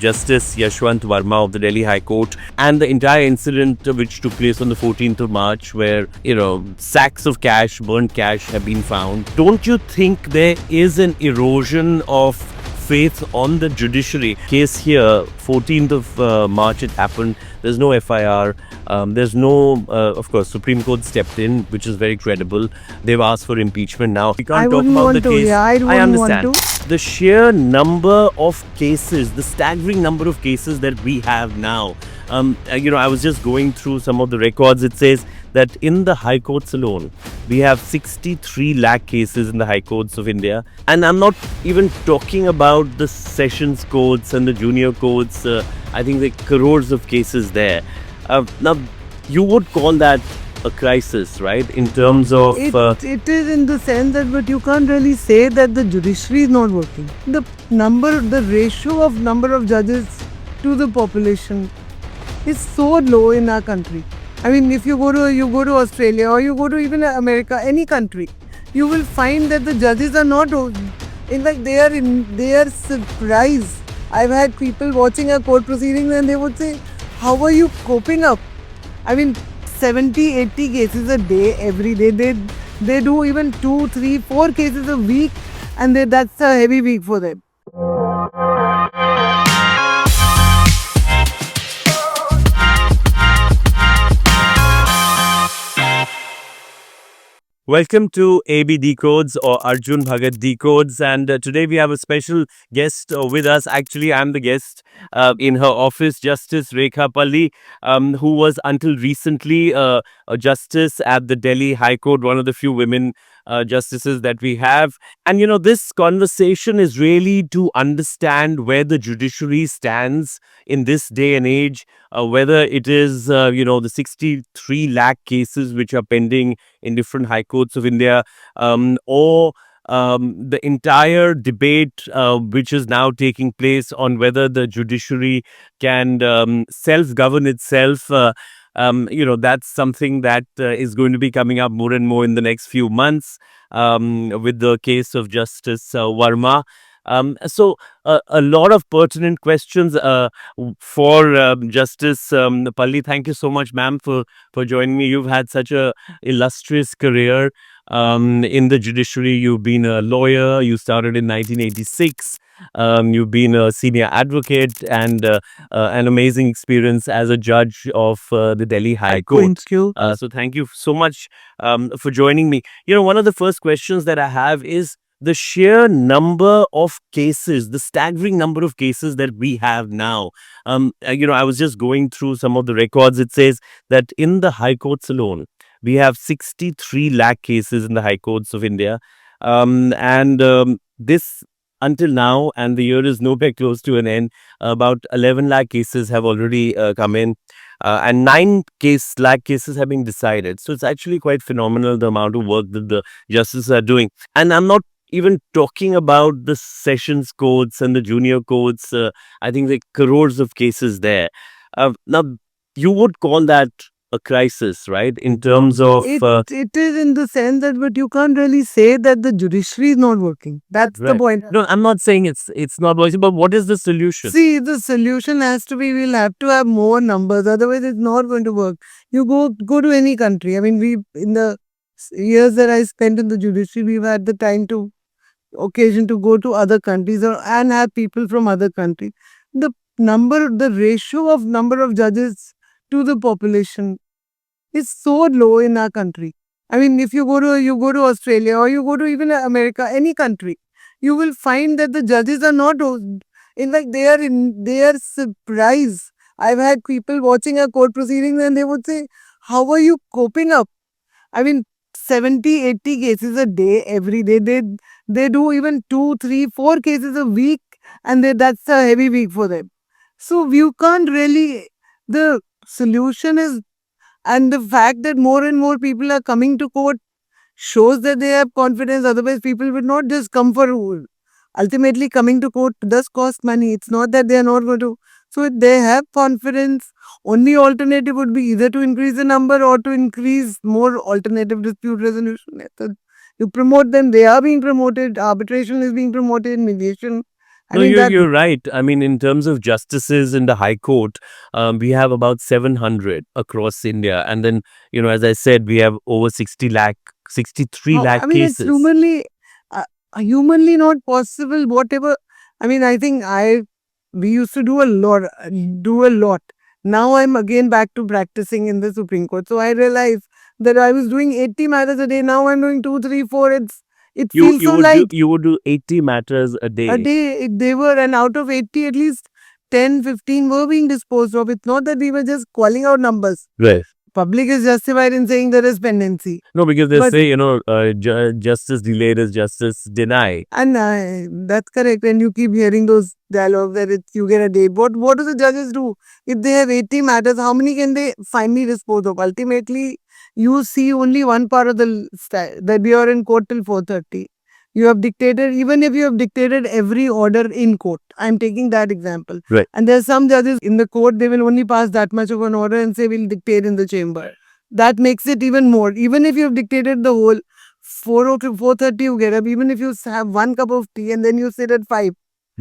Justice Yashwant Verma of the Delhi High Court and the entire incident which took place on the 14th of March, where, sacks of cash, burnt cash have been found. Don't you think there is an erosion of faith on the judiciary? Case here, 14th of March it happened. There's no FIR. There's no, of course, Supreme Court stepped in, which is very credible. They've asked for impeachment now. We can't talk about the case. I understand. Want to. The sheer number of cases, the staggering number of cases that we have now. I was just going through some of the records. It says that in the high courts alone, we have 63 lakh cases in the high courts of India. And I'm not even talking about the sessions courts and the junior courts. I think there are crores of cases there. Now, you would call that a crisis, right? In terms of... It is in the sense that, but you can't really say that the judiciary is not working. The ratio of number of judges to the population is so low in our country. I mean, if you go to Australia or you go to even America, any country, you will find that the judges are not, in fact, they are surprised. I've had people watching a court proceedings and they would say, how are you coping up? I mean, 70, 80 cases a day, every day. They do even 2, 3, 4 cases a week, and that's a heavy week for them. Welcome to AB Decodes or Arjun Bhagat Decodes, and today we have a special guest with us. Actually, I'm the guest in her office, Justice Rekha Palli, who was until recently a justice at the Delhi High Court, one of the few women justices that we have. And, this conversation is really to understand where the judiciary stands in this day and age, whether it is, the 63 lakh cases which are pending in different high courts of India, or the entire debate which is now taking place on whether the judiciary can self-govern itself. That's something that is going to be coming up more and more in the next few months with the case of Justice Verma. So a lot of pertinent questions for Justice Palli. Thank you so much, ma'am, for joining me. You've had such a illustrious career in the judiciary. You've been a lawyer. You started in 1986. You've been a senior advocate and an amazing experience as a judge of the Delhi High Court. Thank you. So thank you so much for joining me. One of the first questions that I have is the sheer number of cases, the staggering number of cases that we have now. I was just going through some of the records. It says that in the high courts alone, we have 63 lakh cases in the high courts of India. This until now, and the year is nowhere close to an end, about 11 lakh cases have already come in. And 9 lakh cases have been decided. So it's actually quite phenomenal, the amount of work that the justices are doing. And I'm not even talking about the sessions courts and the junior courts. I think there are crores of cases there. Now, you would call that a crisis, right? In terms of... It is in the sense that, but you can't really say that the judiciary is not working. That's Right. the point. No, I'm not saying it's not working, but what is the solution? See, the solution has to be, we'll have to have more numbers, otherwise it's not going to work. You go to any country. I mean, in the years that I spent in the judiciary, we've had the occasion to go to other countries and have people from other countries. The ratio of number of judges to the population is so low in our country. I mean, if you go to Australia or you go to even America, any country, you will find that the judges are not, in fact, they are surprised. I've had people watching a court proceedings and they would say, how are you coping up? I mean, 70, 80 cases a day, every day. They do even 2, 3, 4 cases a week, and that's a heavy week for them. So you can't really... The solution is, and the fact that more and more people are coming to court shows that they have confidence. Otherwise, people would not just come for rule. Ultimately, coming to court does cost money. It's not that they are not going to. So if they have confidence, only alternative would be either to increase the number or to increase more alternative dispute resolution methods. You promote them, they are being promoted, arbitration is being promoted, mediation I No, mean, that you're right. I mean, in terms of justices in the High Court, we have about 700 across India, and then as I said, we have over 63 how, I lakh mean, it's cases. uh, humanly not possible. Whatever. I mean, I think we used to do a lot. Now I'm again back to practicing in the Supreme Court. So I realized that I was doing 80 matters a day. Now I'm doing 2, 3, 4. It You feels you so would do light. you would do 80 matters a A day. day they were, and out of 80, at least 10, 15 were being disposed of. It's not that we were just calling out numbers. Right. Public is justified in saying there is pendency. No, because they But say justice delayed is justice denied. and that's correct. And you keep hearing those dialogues that you get a date. What do the judges do? If they have 80 matters, how many can they finally dispose of? Ultimately, you see only one part of that we are in court till 4:30. You have dictated, even if you have dictated every order in court. I'm taking that example. Right. And there are some judges in the court, they will only pass that much of an order and say we'll dictate in the chamber. That makes it even more. Even if you have dictated the whole 4 to 4:30 you get up, even if you have one cup of tea and then you sit at 5.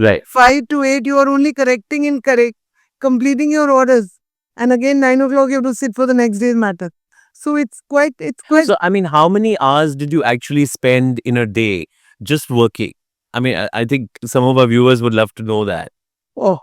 Right. 5 to 8 you are only completing your orders. And again 9 o'clock you have to sit for the next day's matter. So it's quite So, I mean, how many hours did you actually spend in a day just working? I mean, I think some of our viewers would love to know that. oh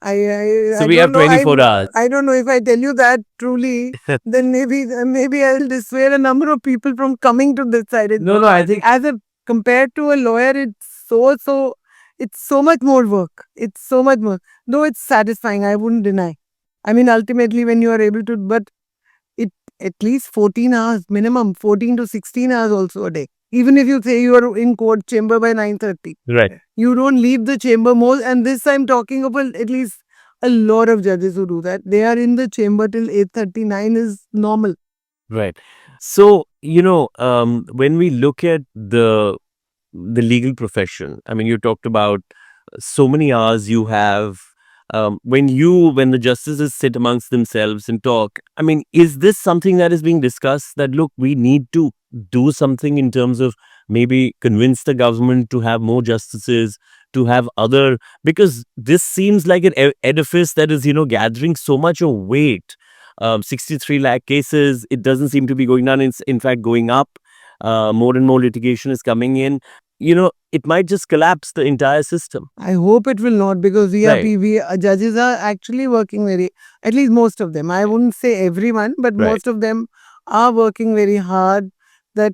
So I we have don't know. 24 hours. I don't know if I tell you that truly, then maybe I'll dissuade a number of people from coming to this side. No, I think As a compared to a lawyer, it's so much more work. It's so much more. Though it's satisfying, I wouldn't deny. I mean, ultimately, when you are able to, but it at least 14 hours minimum, 14 to 16 hours also a day. Even if you say you are in court chamber by 9:30, right. you don't leave the chamber more. And this I'm talking of at least a lot of judges who do that. They are in the chamber till 8:39 is normal. Right. So, when we look at the legal profession, I mean, you talked about so many hours you have. When the justices sit amongst themselves and talk, I mean, is this something that is being discussed that, look, we need to do something in terms of maybe convince the government to have more justices, to have other, because this seems like an edifice that is, gathering so much of weight. 63 lakh cases, it doesn't seem to be going down. It's in fact going up. More and more litigation is coming in. It might just collapse the entire system. I hope it will not, because Right. judges are actually working at least most of them. I wouldn't say everyone, but Right. most of them are working very hard. That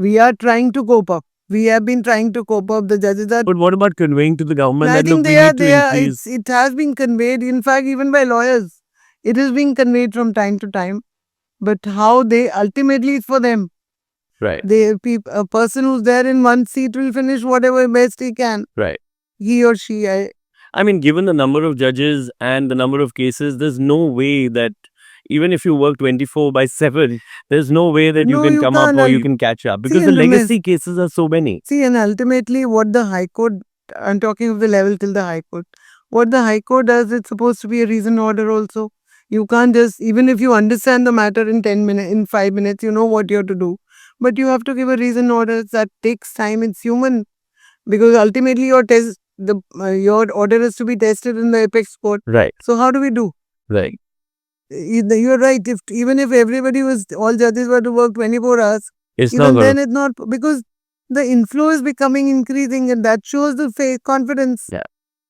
we are trying to cope up. We have been trying to cope up. The judges are. But what about conveying to the government I that, look, think we need to increase? it has been conveyed. In fact, even by lawyers, it is being conveyed from time to time. But how they ultimately it's for them. Right. A person who's there in one seat will finish whatever best he can. Right. He or she. I mean, given the number of judges and the number of cases, there's no way that even if you work 24/7, there's no way that you No, can you come up can't. or you can catch up, because See, the and remember- legacy cases are so many. See, and ultimately, what the High Court, I'm talking of the level till the High Court, what the High Court does, it's supposed to be a reason order also. You can't just, even if you understand the matter in 10 minutes, in 5 minutes, you know what you have to do. But you have to give a reason order. That takes time. It's human. Because ultimately, your order is to be tested in the apex court. Right. So, how do we do? Right. You're right. Even if all judges were to work 24 hours, It's not even going then it's not, because the inflow is becoming increasing, and that shows the confidence. Yeah.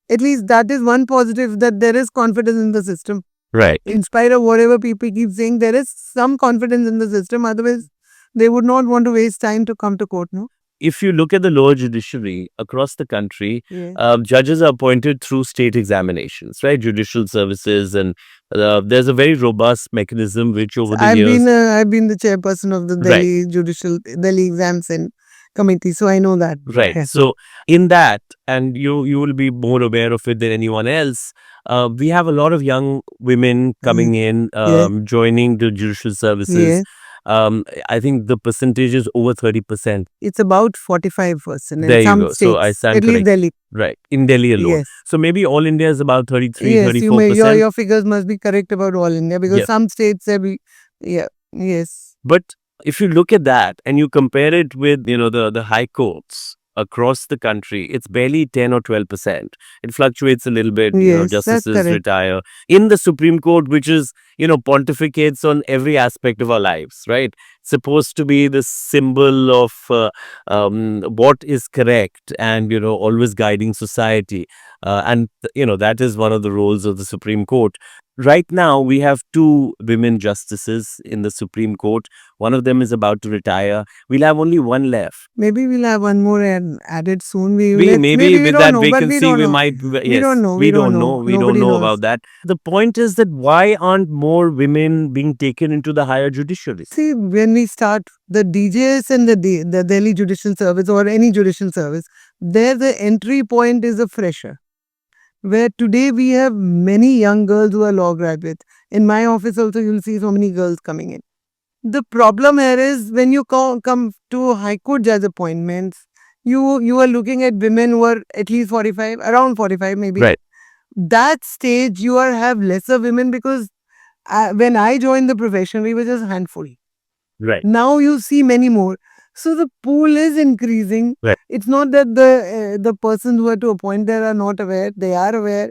At least that is one positive, that there is confidence in the system. Right. In spite of whatever people keep saying, there is some confidence in the system. Otherwise, they would not want to waste time to come to court, no? If you look at the lower judiciary across the country, Yeah. judges are appointed through state examinations, right? Judicial services, and there's a very robust mechanism which over the years. I've been the chairperson of the Right. Delhi Exams and Committee, so I know that. Right. Yeah. So in that, and you will be more aware of it than anyone else. We have a lot of young women coming in, Yeah. joining the judicial services. Yeah. I think the percentage is over 30%. It's about 45% in There you some go. states. So I stand at least correct. Delhi. Right. In Delhi alone. Yes. So maybe all India is about 33, Yes, 34%. your figures must be correct about all India, because Yeah. some states yes. But if you look at that and you compare it with, the high courts, across the country, it's barely 10 or 12%. It fluctuates a little bit, Yes, that's justices correct. retire. In the Supreme Court, which is, pontificates on every aspect of our lives, right? Supposed to be the symbol of what is correct and, always guiding society. That is one of the roles of the Supreme Court. Right now, we have two women justices in the Supreme Court. One of them is about to retire. We'll have only one left. Maybe we'll have one more added soon. Maybe Maybe we with don't that know, but we vacancy, don't we know. might. We don't know. We don't know. We don't Nobody know knows. about that. The point is that why aren't more women being taken into the higher judiciary? See, when we start the DJS and the Delhi Judicial Service or any judicial service, there the entry point is a fresher. Where today we have many young girls who are law graduates. In my office also, you'll see so many girls coming in. The problem here is when you come to High Court judge appointments, you are looking at women who are at least 45, around 45 maybe. Right. That stage you have lesser women because when I joined the profession, we were just a handful. Right. Now you see many more. So the pool is increasing. Right. It's not that the persons who are to appoint there are not aware. They are aware.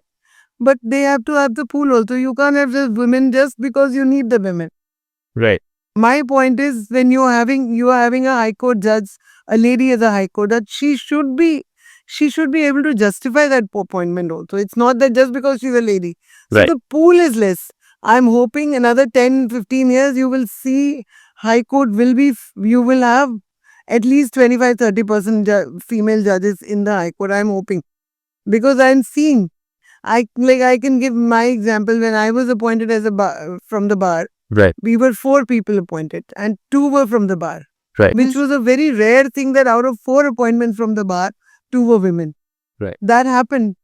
But they have to have the pool also. You can't have just women just because you need the women. Right. My point is when you are having a high court judge, a lady as a high court judge, she should be able to justify that appointment also. It's not that just because she's a lady. So Right. the pool is less. I'm hoping another 10, 15 years you will see high court you will have at least 25-30% female judges in the high court. I'm hoping because I'm seeing. I can give my example when I was appointed as from the bar. Right. We were 4 people appointed and 2 were from the bar. Right. Which was a very rare thing that out of 4 appointments from the bar, 2 were women. Right. That happened.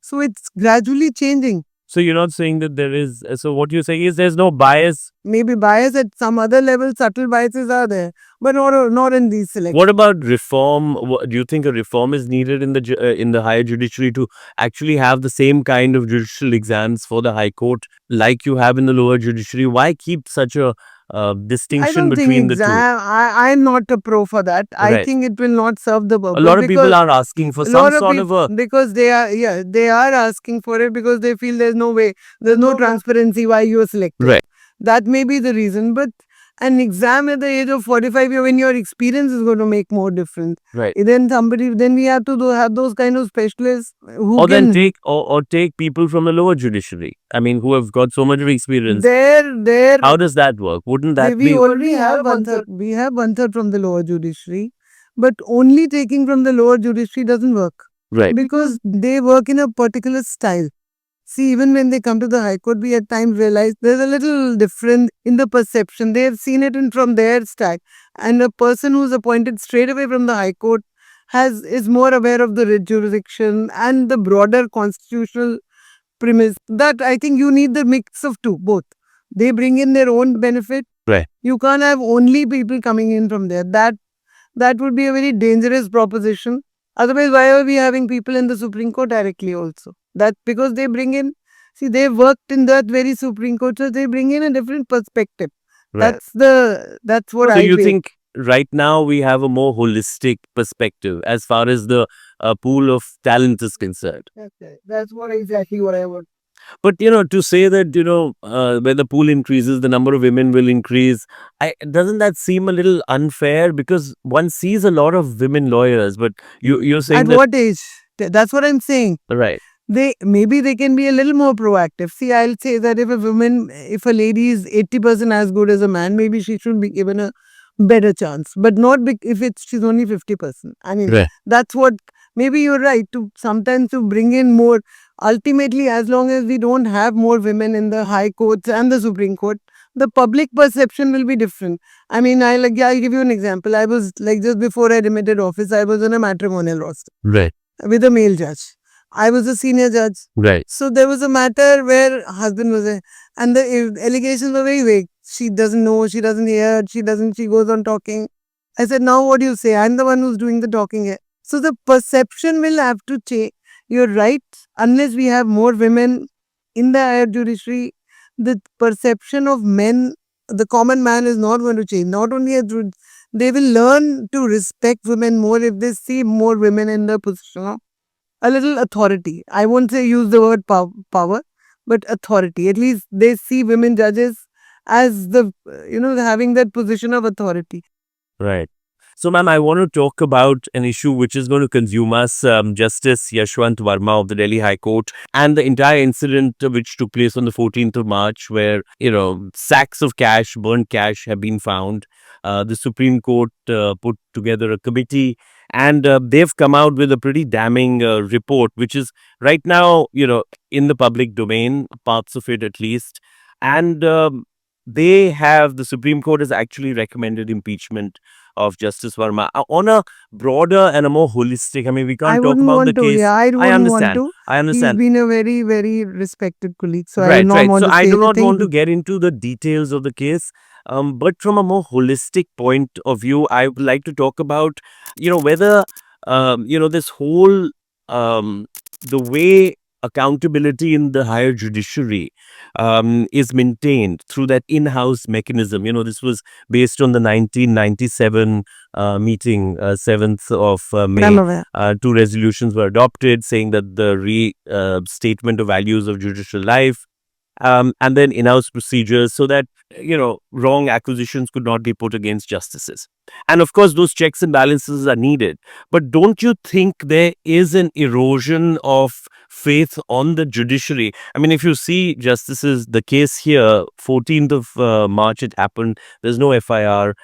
So it's gradually changing. So you're not saying that there is. So what you're saying is there's no bias. Maybe bias at some other level, subtle biases are there, but not in these selections. What about reform? Do you think a reform is needed in the higher judiciary to actually have the same kind of judicial exams for the High Court like you have in the lower judiciary? Why keep such a I distinction don't think between the two? I'm not a pro for that. I Right. think it will not serve the purpose. A lot of people because are asking for a some lot of sort of a. because they are asking for it because they feel there's no way, there's no transparency why you are selected. Right. That may be the reason, but an exam at the age of 45 when your experience is going to make more difference. Right. Then we have to have those kind of specialists who Or can. then take people from the lower judiciary. I mean, who have got so much of experience. There. How does that work? Wouldn't that we be? already have one third. We have one third from the lower judiciary, but only taking from the lower judiciary doesn't work. Right. Because they work in a particular style. See, even when they come to the High Court, we at times realize there's a little difference in the perception. They have seen it from their style. And a person who's appointed straight away from the High Court is more aware of the jurisdiction and the broader constitutional premise. That I think you need the mix of both. They bring in their own benefit. Right. You can't have only people coming in from there. That would be a very dangerous proposition. Otherwise, why are we having people in the Supreme Court directly also? That's because they bring in, they've worked in that very Supreme Court, so they bring in a different perspective. Right. That's what So I you feel. think right now we have a more holistic perspective as far as the pool of talent is concerned. That's exactly what I want. But to say that when the pool increases, the number of women will increase. Doesn't that seem a little unfair? Because one sees a lot of women lawyers, but you're saying At that. what age? That's what I'm saying. Right. Maybe they can be a little more proactive. See, I'll say that if a lady is 80% as good as a man, maybe she should be given a better chance. But not if she's only 50%. I mean, Right. that's what. Maybe you're right sometimes to bring in more. Ultimately, as long as we don't have more women in the high courts and the Supreme Court, the public perception will be different. I mean, I'll give you an example. I was just before I admitted office, I was on a matrimonial roster. Right. With a male judge. I was a senior judge. Right. So there was a matter where husband was there, and the allegations were very vague. She doesn't know, she doesn't hear, she goes on talking. I said, now what do you say? I'm the one who's doing the talking here. So the perception will have to change. You're right. Unless we have more women in the higher judiciary, the perception of men, the common man, is not going to change. Not only at they will learn to respect women more if they see more women in the position of a little authority. I won't say use the word power, but authority. At least they see women judges as having that position of authority. Right. So, ma'am, I want to talk about an issue which is going to consume us. Justice Yashwant Verma of the Delhi High Court and the entire incident which took place on the 14th of March, where, sacks of cash, burnt cash have been found. The Supreme Court put together a committee, and they've come out with a pretty damning report, which is right now, in the public domain, parts of it at least. And the Supreme Court has actually recommended impeachment of Justice Verma on a broader and a more holistic. I mean, we I can't talk wouldn't about the want to. case. Yeah, I I wouldn't want understand. to. I He's understand. been a very, very respected colleague, so I would Right, not right. want So to I say do not want to anything. get into the details of the case. But from a more holistic point of view, I would like to talk about, whether, this whole, the way accountability in the higher judiciary is maintained through that in-house mechanism. This was based on the 1997 meeting, 7th of I'm May. aware. Two resolutions were adopted saying that the restatement of values of judicial life, and then in-house procedures so that wrong accusations could not be put against justices. And of course those checks and balances are needed, but don't you think there is an erosion of faith on the judiciary? I mean, if you see justices, the case here, 14th of March it happened, there's no FIR,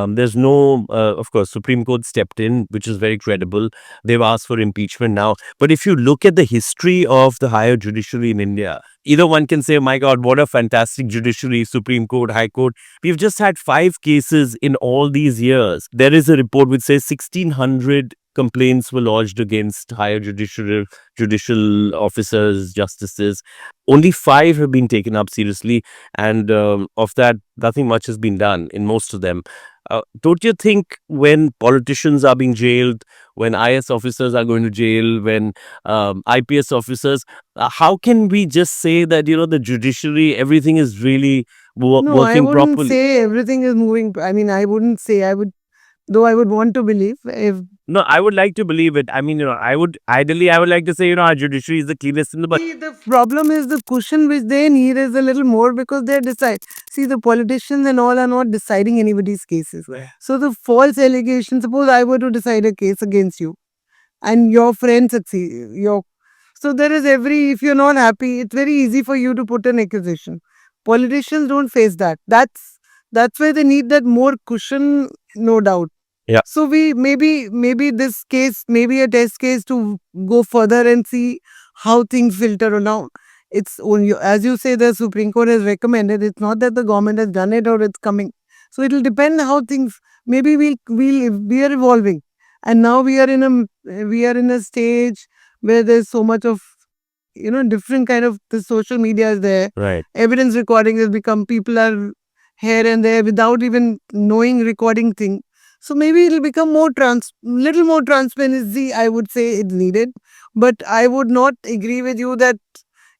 there's no of course Supreme Court stepped in, which is very credible. They've asked for impeachment now, but if you look at the history of the higher judiciary in India, either one can say, my God, what a fantastic judiciary, Supreme Court, High Court. We've just had 5 cases in all these years. There is a report which says 1,600 complaints were lodged against higher judicial officers, justices. Only 5 have been taken up seriously, and of that, nothing much has been done in most of them. Don't you think when politicians are being jailed, when IS officers are going to jail, when IPS officers, how can we just say that the judiciary, everything is really No, I working wouldn't properly? say everything is moving. I mean, I wouldn't say. I would, though I would want to believe if No, I would like to believe it. I mean, I would like to say, our judiciary is the cleanest in the bunch. See, the problem is the cushion which they need is a little more because they decide. See, the politicians and all are not deciding anybody's cases. Right. So the false allegation. Suppose I were to decide a case against you, and your friend succeed. So there is if you're not happy, it's very easy for you to put an accusation. Politicians don't face that. That's why they need that more cushion, no doubt. Yeah. So we maybe this case, maybe a test case to go further and see how things filter now. It's only, as you say, the Supreme Court has recommended. It's not that the government has done it or it's coming. So it'll depend how things. Maybe we are evolving, and now we are in a stage where there's so much of different kind of the social media is there. Right. Evidence recording has become, people are here and there without even knowing recording thing. So maybe it'll become little more transparency, I would say it's needed. But I would not agree with you that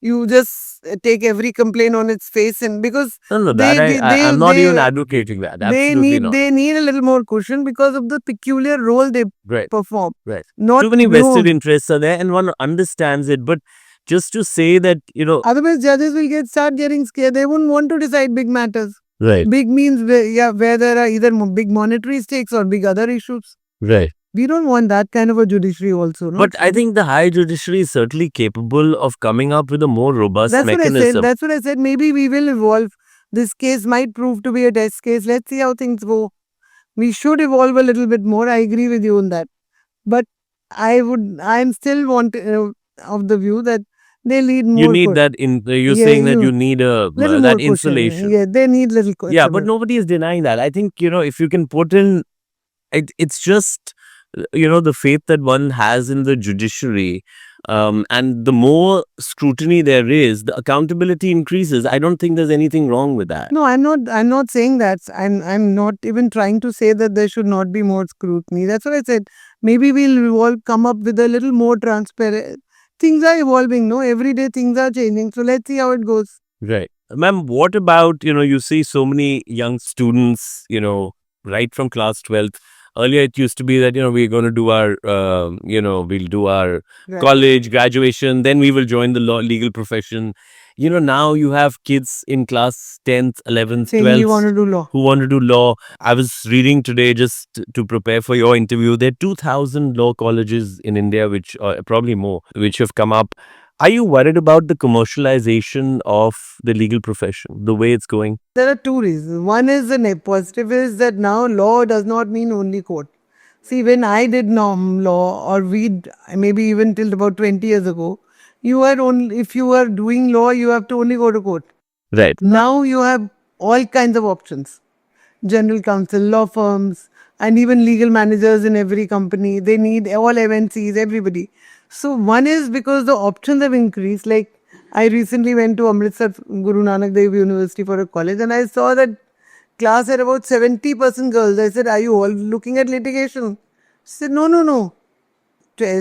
you just take every complaint on its face, and because No, they, that they, I'm not they, even advocating that. they Absolutely need not. they need a little more cushion because of the peculiar role they Right. perform. Right. Not Too many no. vested interests are there, and one understands it. But just to say that, Otherwise, judges will start getting scared. They won't want to decide big matters. right, Big means where there are either big monetary stakes or big other issues. right. We don't want that kind of a judiciary also, no? But I think the high judiciary is certainly capable of coming up with a more robust That's what I said. mechanism. That's what I said. Maybe we will evolve. This case might prove to be a test case. Let's see how things go. We should evolve a little bit more. I agree with you on that. But I'm still of the view that they need more. You need that you're Yeah, saying that you need a little that more cushion. insulation. Yeah, they need little cushion. Yeah, but nobody is denying that. I think, if you can put in, it's just, the faith that one has in the judiciary. And the more scrutiny there is, the accountability increases. I don't think there's anything wrong with that. No, I'm not saying that. I'm not even trying to say that there should not be more scrutiny. That's what I said. Maybe we'll come up with a little more transparent. Things are evolving, no? Every day things are changing. So let's see how it goes. Right. Ma'am, what about, you see so many young students, right from class 12th. Earlier, it used to be that, we're going to do our, we'll do our Right. college, graduation, then we will join the legal profession. Now you have kids in class 10th, 11th, Saying we want 12th to do law. who want to do law. I was reading today just to prepare for your interview. There are 2,000 law colleges in India, which probably more, which have come up. Are you worried about the commercialization of the legal profession, the way it's going? There are two reasons. One is the positive is that now law does not mean only court. See, when I did norm law, or maybe even till about 20 years ago, you are only, if you are doing law, you have to only go to court. Right. Now you have all kinds of options. General counsel, law firms, and even legal managers in every company. They need all MNCs, everybody. So one is because the options have increased. Like I recently went to Amritsar Guru Nanak Dev University for a college, and I saw that class had about 70% girls. I said, "Are you all looking at litigation?" She said, "No, no, no."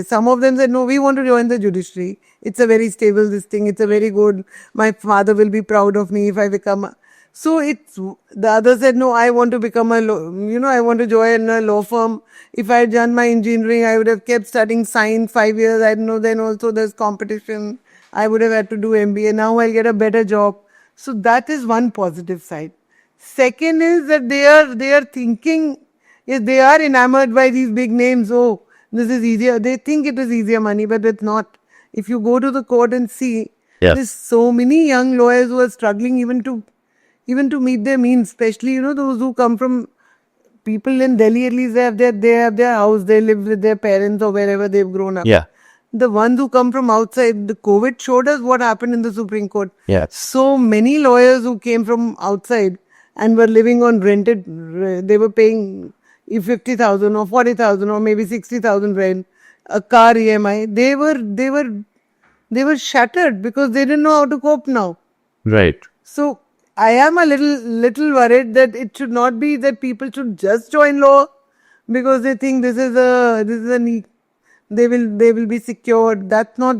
Some of them said, "No, we want to join the judiciary. It's a very stable this thing. It's a very good. My father will be proud of me if I become." So it's the other said, "No, I want to become I want to join a law firm. If I had done my engineering, I would have kept studying science 5 years. I don't know. Then also there's competition. I would have had to do MBA. Now I'll get a better job." So that is one positive side. Second is that they are thinking, yes, they are enamored by these big names. Oh, this is easier. They think it is easier money, but it's not. If you go to the court and see, Yes. there's so many young lawyers who are struggling even to meet their means, especially those who come from people in Delhi. At least they have their house, they live with their parents or wherever they've grown up. Yeah. The ones who come from outside, the COVID showed us what happened in the Supreme Court. Yes. So many lawyers who came from outside and were living on rented, they were paying 50,000 or 40,000 or maybe 60,000 rent, a car EMI. They were shattered because they didn't know how to cope now. Right. So I am a little worried that it should not be that people should just join law because they think this is a need. They will be secured. That's not.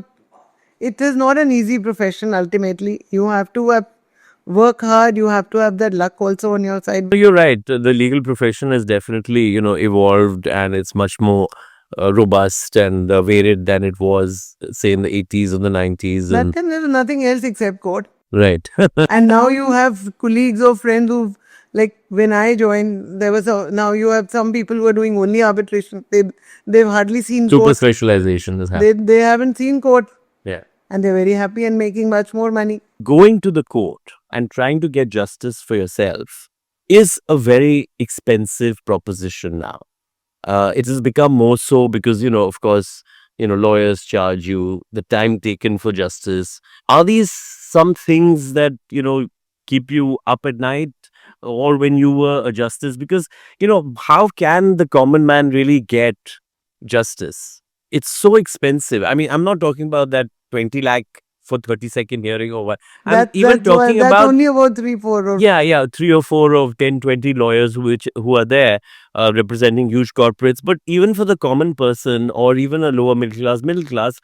It is not an easy profession. Ultimately, you have to work hard. You have to have that luck also on your side. You're right. The legal profession has definitely, evolved, and it's much more robust and varied than it was, say, in the 80s or the 90s. That And time there was nothing else except court. right. And now you have colleagues or friends who, like when I joined, now you have some people who are doing only arbitration. They've hardly seen Super court. specialization has happened. They haven't seen court, Yeah. and they're very happy and making much more money. Going to the court and trying to get justice for yourself is a very expensive proposition now. It has become more so because, of course, lawyers charge you the time taken for justice. Are these some things that, keep you up at night, or when you were a justice? Because, how can the common man really get justice? It's so expensive. I mean, I'm not talking about that 20 lakh for 30-second hearing or what. I'm even talking That's about, only about 3-4 or yeah, 3 or 4 of 10, 20 lawyers who are there representing huge corporates. But even for the common person or even a lower middle class,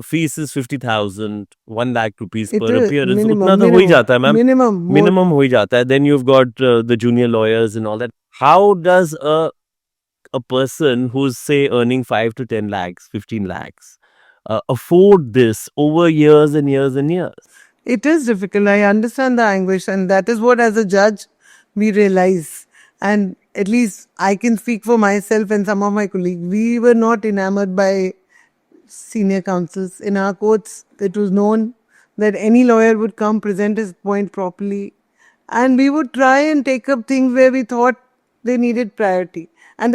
fees is 50,000, 1 lakh rupees it per is appearance. minimum. Utna to ho hi jata hai, ma'am. Minimum. More. Minimum ho hi jata hai. Then you've got the junior lawyers and all that. How does a person who's, say, earning 5 to 10 lakhs, 15 lakhs, afford this over years and years and years? It is difficult. I understand the anguish, and that is what, as a judge, we realize. And at least I can speak for myself and some of my colleagues. We were not enamored by senior counsels. In our courts, it was known that any lawyer would come, present his point properly, and we would try and take up things where we thought they needed priority. And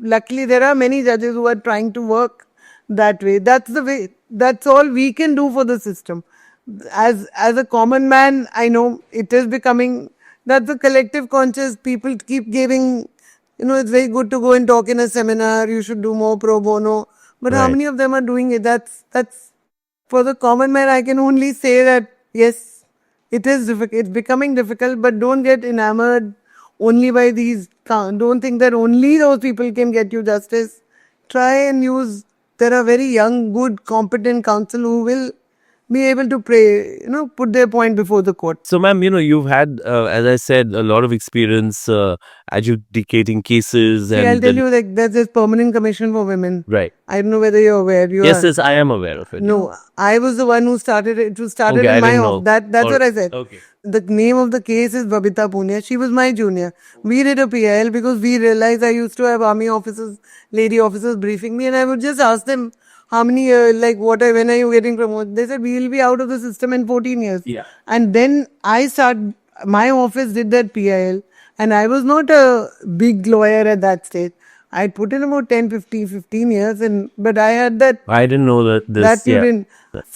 luckily, there are many judges who are trying to work that way. That's the way. That's all we can do for the system. As a common man, I know it is becoming that the collective conscious people keep giving. It's very good to go and talk in a seminar. You should do more pro bono. But how Right. many of them are doing it? That's for the common man. I can only say that yes, it is difficult. It's becoming difficult. But don't get enamored only by these. Don't think that only those people can get you justice. Try and use. There are very young, good, competent counsel who will be able to pray, put their point before the court. So, ma'am, you've had, as I said, a lot of experience adjudicating cases See, I'll tell you, like, there's this permanent commission for women. Right. I don't know whether you're aware. Yes, yes, I am aware of it. No, I was the one who started it. It was started Okay, I in my didn't office. know. That's Or- what I said. Okay. The name of the case is Babita Punia. She was my junior. We did a PIL because we realized I used to have army officers, lady officers briefing me, and I would just ask them how many, when are you getting promoted? They said we will be out of the system in 14 years. Yeah. And then my office did that PIL, and I was not a big lawyer at that stage. I put in about 10, 15 years, but I had that I didn't know that this. that you yeah. didn't.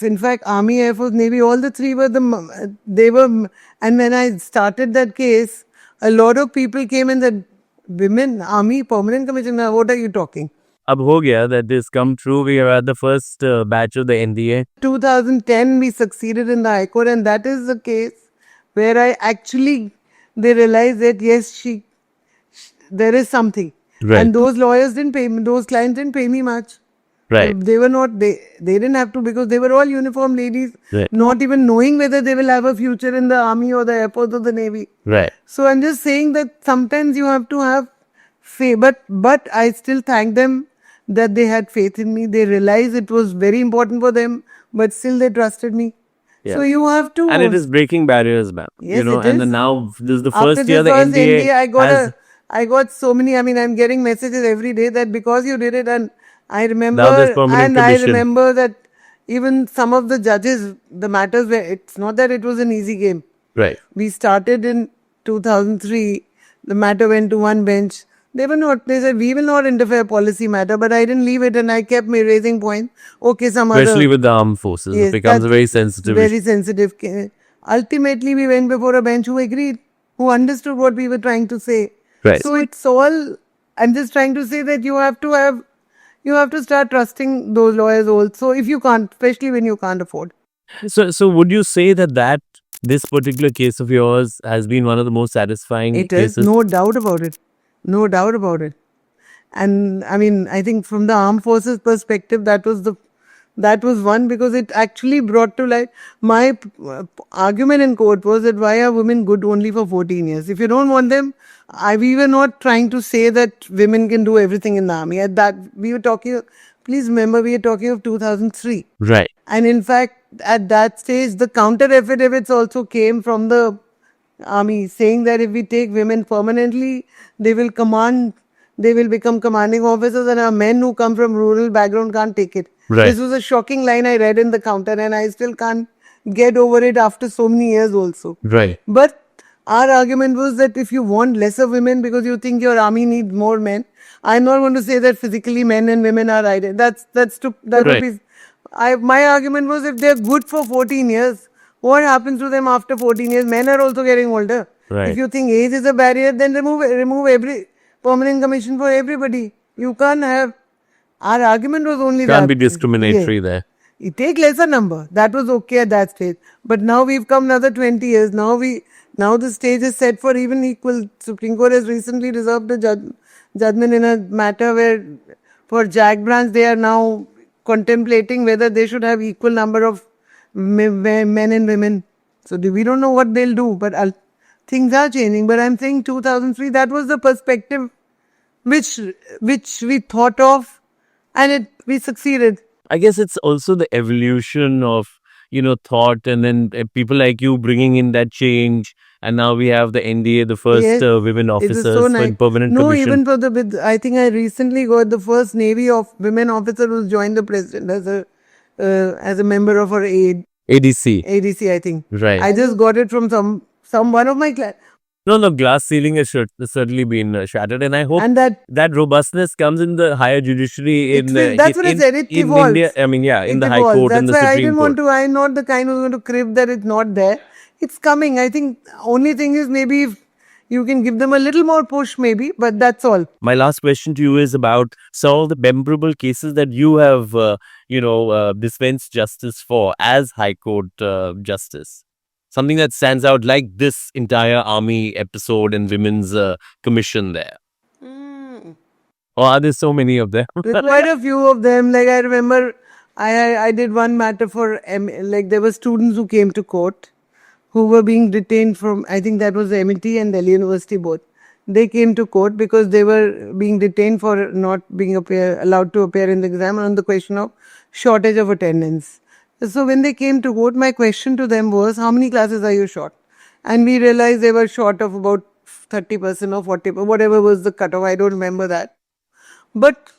In fact, Army, Air Force, Navy, all the three were and when I started that case, a lot of people came and said, women, Army, permanent commission, what are you talking? Ab ho gaya that this come true. We are at the first batch of the NDA. 2010, we succeeded in the High Court, and that is the case where they realized that yes, there is something. Right. And those lawyers didn't pay me, those clients didn't pay me much. Right. They were not, they didn't have to because they were all uniform ladies, Right. not even knowing whether they will have a future in the Army or the Air Force or the Navy. Right. So I'm just saying that sometimes you have to have faith, but I still thank them that they had faith in me. They realized it was very important for them, but still they trusted me. Yeah. So you have to. And it is breaking barriers, ma'am. Yes, it and is. now this is the After first year this the first NDA, I got so many. I mean, I'm getting messages every day that because you did it, and I remember, Now there's permanent I commission. remember that even some of the judges, the matters were. It's not that it was an easy game. right. We started in 2003. The matter went to one bench. They were not. They said we will not interfere policy matter, but I didn't leave it, and I kept me raising points. Okay, some Especially other. with the armed forces, Yes, it becomes a that's very sensitive Very issue. sensitive case. Ultimately, we went before a bench who agreed, who understood what we were trying to say. Right. So it's all. I'm just trying to say that you have to start trusting those lawyers also if you can't, especially when you can't afford. So would you say that this particular case of yours has been one of the most satisfying It is, cases? no doubt about it. No doubt about it. And I mean, I think from the armed forces perspective, that was one because it actually brought to light my argument in court was that why are women good only for 14 years? If you don't want them, we were not trying to say that women can do everything in the army. At that, we were talking, please remember, we are talking of 2003. Right. And in fact, at that stage, the counter affidavits also came from the army saying that if we take women permanently, they will become commanding officers, and our men who come from rural background can't take it. Right. This was a shocking line I read in the counter, and I still can't get over it after so many years also. Right. But our argument was that if you want lesser women because you think your army needs more men, I'm not going to say that physically men and women are identical. That would be. My argument was if they're good for 14 years, what happens to them after 14 years? Men are also getting older. Right. If you think age is a barrier, then remove every permanent commission for everybody. You can't have. Our argument was only Can't that. be discriminatory Yeah. there. You take lesser number. That was okay at that stage. But now we've come another 20 years. Now the stage is set for even equal. Supreme Court has recently reserved a judgment in a matter where for Jack branch they are now contemplating whether they should have equal number of men and women. So we don't know what they'll do, but things are changing. But I'm saying 2003, that was the perspective which we thought of, and we succeeded. I guess it's also the evolution of thought, and then people like you bringing in that change, and now we have the NDA, the first Yes, women it was officers so for nice. permanent No, commission. even I think I recently got the first Navy of women officer who's joined the president as a member of our ADC. ADC. I think. Right. I just got it from some one of my clients. No, glass ceiling has certainly been shattered, and I hope And that robustness comes in the higher judiciary. That's what I said. It in evolves. India, I mean, yeah, in It the High evolves. Court, in That's the why I Supreme didn't Court. want to. I'm not the kind who's going to crib that it's not there. It's coming. I think only thing is maybe if you can give them a little more push, maybe. But that's all. My last question to you is about some of the memorable cases that you have, dispensed justice for as High Court justice. Something that stands out like this entire army episode and women's commission there. Or are there so many of them? There's quite a few of them. Like I remember I did one matter for like there were students who came to court who were being detained from, I think that was the MIT and Delhi University both. They came to court because they were being detained for not being allowed to appear in the exam on the question of shortage of attendance. So when they came to court, my question to them was, how many classes are you short? And we realized they were short of about 30% or 40%, whatever was the cutoff, I don't remember that. But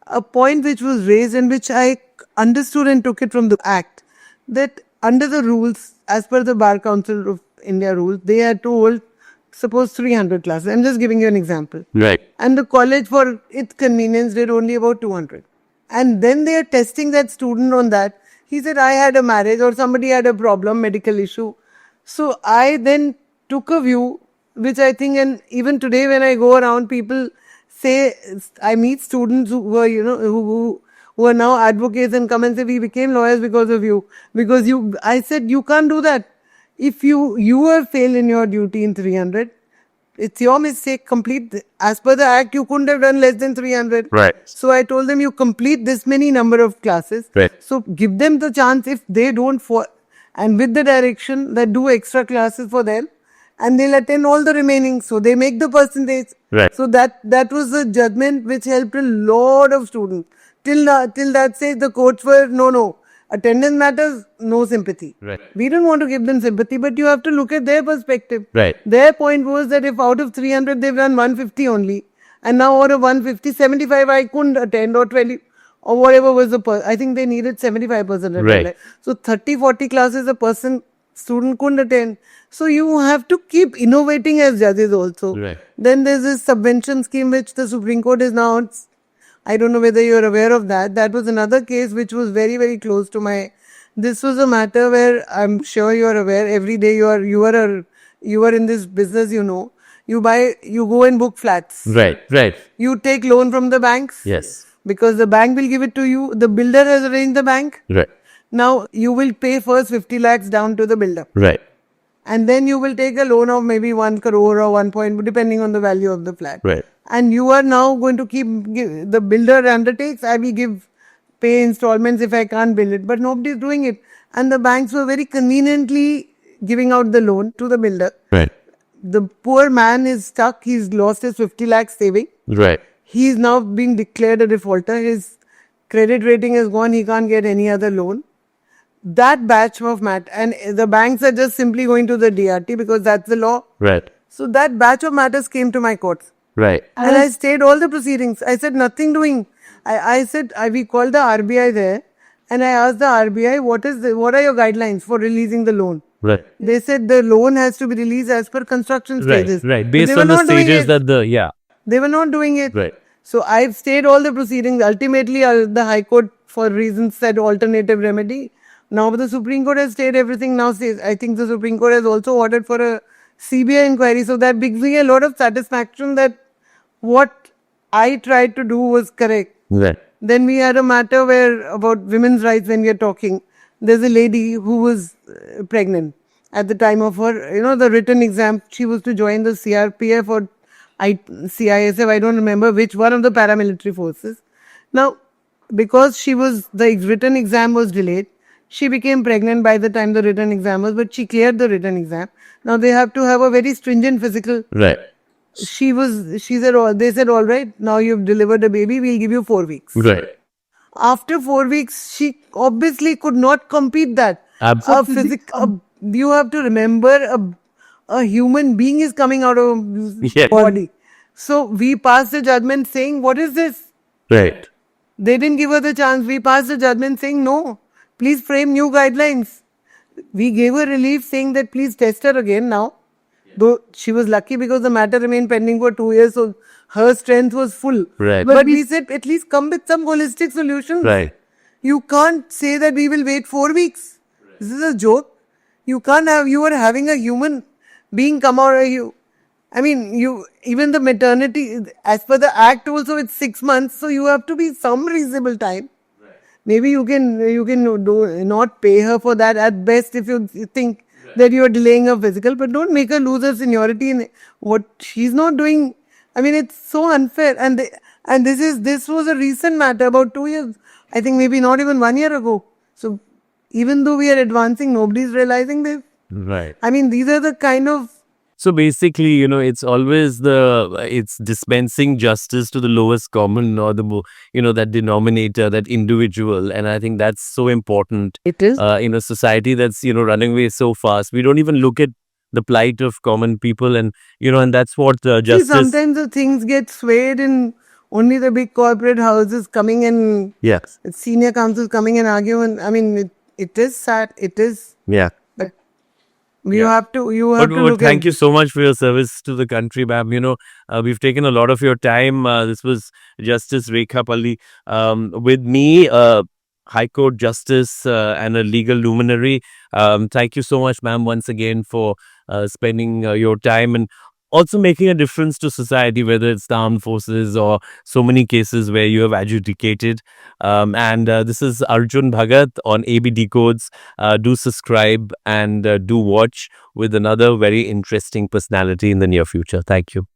a point which was raised and which I understood and took it from the act, that under the rules, as per the Bar Council of India rules, they had to hold, suppose 300 classes. I'm just giving you an example. Right. And the college, for its convenience, did only about 200. And then they are testing that student on that. He said, I had a marriage or somebody had a problem, medical issue. So I then took a view, which I think, and even today when I go around, people say, I meet students who were, who are now advocates and come and say, we became lawyers because of you. Because I said, you can't do that. If you have failed in your duty in 300, it's your mistake. Complete. As per the act, you couldn't have done less than 300. Right. So I told them, you complete this many number of classes. Right. So give them the chance if they don't and with the direction that do extra classes for them and they'll attend all the remaining. So they make the percentage. Right. So that was the judgment which helped a lot of students. Till that stage, the courts were, no. Attendance matters, no sympathy. Right. We don't want to give them sympathy, but you have to look at their perspective. Right. Their point was that if out of 300 they've done 150 only, and now out of 150, 75 I couldn't attend or 20 or whatever was the I think they needed 75%. Right. So 30, 40 classes a student couldn't attend. So you have to keep innovating as judges also. Right. Then there's this subvention scheme which the Supreme Court is now, I don't know whether you're aware of that. That was another case which was very, very close to this was a matter where I'm sure you're aware. Every day you are in this business, you go and book flats. Right. Right. You take loan from the banks. Yes. Because the bank will give it to you. The builder has arranged the bank. Right. Now you will pay first 50 lakhs down to the builder. Right. And then you will take a loan of maybe 1 crore or 1 point, depending on the value of the flat. Right. And you are now going to the builder undertakes, I will pay installments if I can't build it. But nobody is doing it. And the banks were very conveniently giving out the loan to the builder. Right. The poor man is stuck. He's lost his 50 lakhs saving. Right. He's now been declared a defaulter. His credit rating is gone. He can't get any other loan. That batch of and the banks are just simply going to the DRT because that's the law. Right. So that batch of matters came to my court. Right. And I stayed all the proceedings. I said nothing doing. I said, we called the RBI there and I asked the RBI, what are your guidelines for releasing the loan? Right. They said the loan has to be released as per construction stages. Right. But Based they were on the not doing stages it. They were not doing it. Right. So I've stayed all the proceedings. Ultimately, the High Court, for reasons, said alternative remedy. Now the Supreme Court has stayed everything. Now I think the Supreme Court has also ordered for a CBI inquiry. So that gives me a lot of satisfaction that what I tried to do was correct. Right. Then we had a matter about women's rights when we are talking. There's a lady who was pregnant at the time of her, the written exam. She was to join the CRPF or CISF, I don't remember which one of the paramilitary forces. Now, because the written exam was delayed, she became pregnant by the time the written exam was, but she cleared the written exam. Now they have to have a very stringent physical. Right. They said, all right, now you've delivered a baby, we'll give you 4 weeks. Right. After 4 weeks, she obviously could not compete that. Absolutely. You have to remember a human being is coming out of his body. So we passed the judgment saying, what is this? Right. They didn't give her the chance. We passed the judgment saying, no, please frame new guidelines. We gave her relief saying that please test her again now. Though she was lucky because the matter remained pending for 2 years, so her strength was full. Right. But we said, at least come with some holistic solutions. Right. You can't say that we will wait 4 weeks. This is a joke. You are having a human being come out of you. I mean, even the maternity, as per the act also, it's 6 months, so you have to be some reasonable time. Right. Maybe you can not pay her for that at best if you think that you are delaying her physical, but don't make her lose her seniority in what she's not doing. I mean, it's so unfair. And this was a recent matter, about 2 years. I think maybe not even 1 year ago. So even though we are advancing, nobody's realizing this. Right. I mean, these are the kind of So basically, it's always it's dispensing justice to the lowest common or that denominator, that individual. And I think that's so important it is. in a society that's, running away so fast. We don't even look at the plight of common people. And that's what See, justice. sometimes the things get swayed in only the big corporate houses coming and Yes. senior councils coming and arguing. I mean, it is sad. It is. Yeah. But you Yeah. have to But look at. thank you so much for your service to the country, ma'am. We've taken a lot of your time. This was Justice Rekha Palli with me, High Court Justice and a legal luminary. Thank you so much, ma'am, once again for spending your time and also making a difference to society, whether it's the armed forces or so many cases where you have adjudicated. And this is Arjun Bhagat on AB Decodes. Do subscribe and do watch with another very interesting personality in the near future. Thank you.